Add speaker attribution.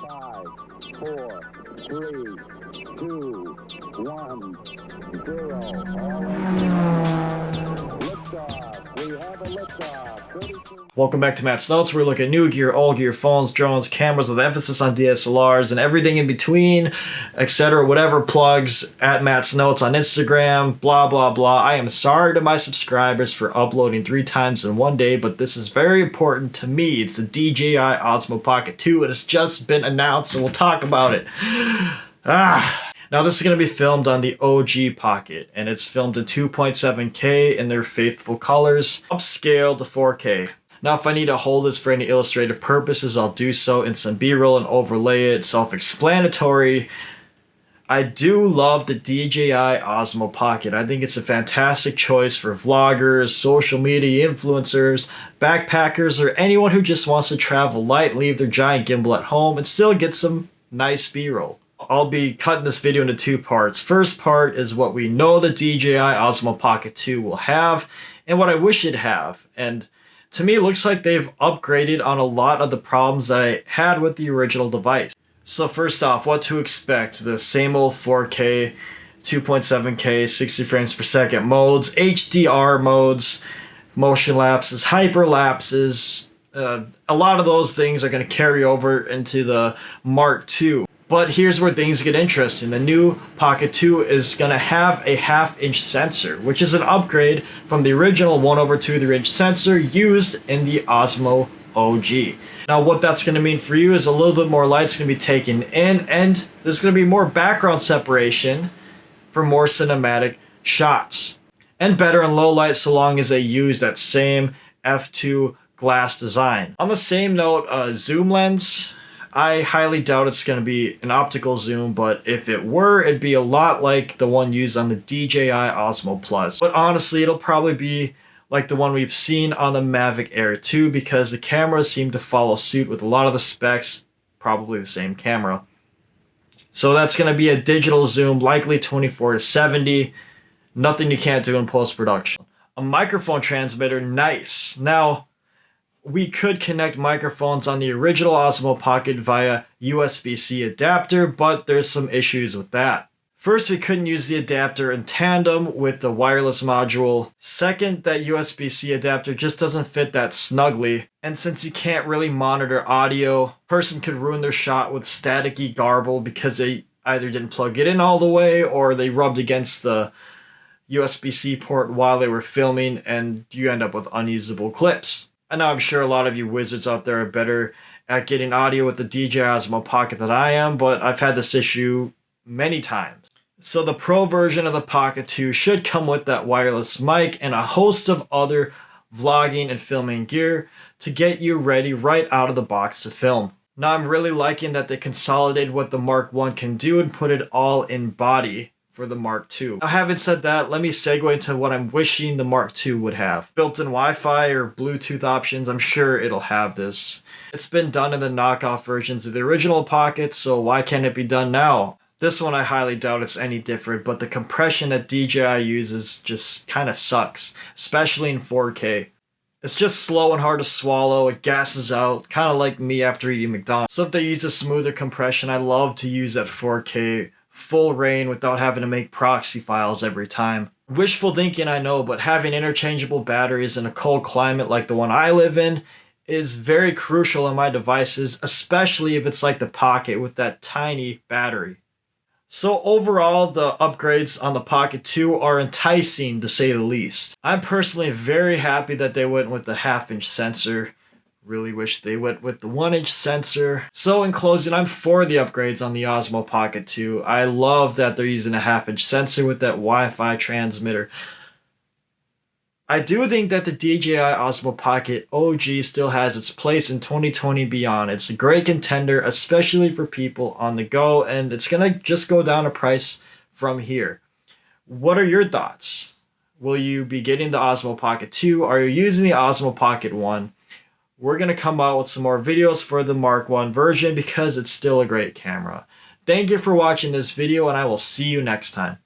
Speaker 1: 5, 4, 3, 2, 1, 0. All engine liftoff. We have a liftoff. 32.
Speaker 2: Welcome back to Matt's Notes, where we look at new gear, old gear, phones, drones, cameras with emphasis on DSLRs and everything in between, etc. Whatever plugs at Matt's Notes on Instagram, blah, blah, blah. I am sorry to my subscribers for uploading 3 times in one day, but this is very important to me. It's the DJI Osmo Pocket 2. It has just been announced, so we'll talk about it. Now this is going to be filmed on the OG Pocket, and it's filmed in 2.7K in their faithful colors, upscaled to 4K. Now if I need to hold this for any illustrative purposes, I'll do so in some B-roll and overlay it. Self-explanatory. I do love the DJI Osmo Pocket. I think it's a fantastic choice for vloggers, social media influencers, backpackers, or anyone who just wants to travel light, leave their giant gimbal at home, and still get some nice B-roll. I'll be cutting this video into 2 parts. First part is what we know the DJI Osmo Pocket 2 will have, and what I wish it'd have. And to me, it looks like they've upgraded on a lot of the problems that I had with the original device. So first off, what to expect? The same old 4K, 2.7K, 60 frames per second modes, HDR modes, motion lapses, hyperlapses. A lot of those things are going to carry over into the Mark II. But here's where things get interesting. The new Pocket 2 is going to have a 1/2 inch sensor, which is an upgrade from the original 1/2 inch sensor used in the Osmo OG. Now what that's going to mean for you is a little bit more light's going to be taken in, and there's going to be more background separation for more cinematic shots. And better in low light so long as they use that same f2 glass design. On the same note, zoom lens, I highly doubt it's going to be an optical zoom, but if it were, it'd be a lot like the one used on the DJI Osmo Plus. But honestly, it'll probably be like the one we've seen on the Mavic Air 2 because the cameras seem to follow suit with a lot of the specs, probably the same camera. So that's going to be a digital zoom, likely 24-70. Nothing you can't do in post-production. A microphone transmitter, nice. Now, we could connect microphones on the original Osmo Pocket via USB-C adapter, but there's some issues with that. First, we couldn't use the adapter in tandem with the wireless module. Second, that USB-C adapter just doesn't fit that snugly. And since you can't really monitor audio, a person could ruin their shot with staticky garble because they either didn't plug it in all the way or they rubbed against the USB-C port while they were filming, and you end up with unusable clips. I know I'm sure a lot of you wizards out there are better at getting audio with the DJI Osmo Pocket than I am, but I've had this issue many times. So the Pro version of the Pocket 2 should come with that wireless mic and a host of other vlogging and filming gear to get you ready right out of the box to film. Now I'm really liking that they consolidated what the Mark I can do and put it all in body for the Mark II. Now, having said that, let me segue into what I'm wishing the Mark II would have. Built-in Wi-Fi or Bluetooth options, I'm sure it'll have this. It's been done in the knockoff versions of the original Pocket, so why can't it be done now? This one I highly doubt it's any different, but the compression that DJI uses just kind of sucks, especially in 4K. It's just slow and hard to swallow, it gasses out, kind of like me after eating McDonald's. So if they use a smoother compression, I love to use that 4K full rain without having to make proxy files every time. Wishful thinking, I know, but having interchangeable batteries in a cold climate like the one I live in is very crucial in my devices, especially if it's like the Pocket with that tiny battery. So overall, the upgrades on the Pocket 2 are enticing to say the least. I'm personally very happy that they went with the 1/2 inch sensor. Really wish they went with the 1 inch sensor. So in closing, I'm for the upgrades on the Osmo Pocket 2. I love that they're using a 1/2 inch sensor with that Wi-Fi transmitter. I do think that the DJI Osmo Pocket OG still has its place in 2020 beyond. It's a great contender, especially for people on the go, and it's gonna just go down a price from here. What are your thoughts? Will you be getting the Osmo Pocket 2? Are you using the Osmo Pocket 1? We're going to come out with some more videos for the Mark I version because it's still a great camera. Thank you for watching this video, and I will see you next time.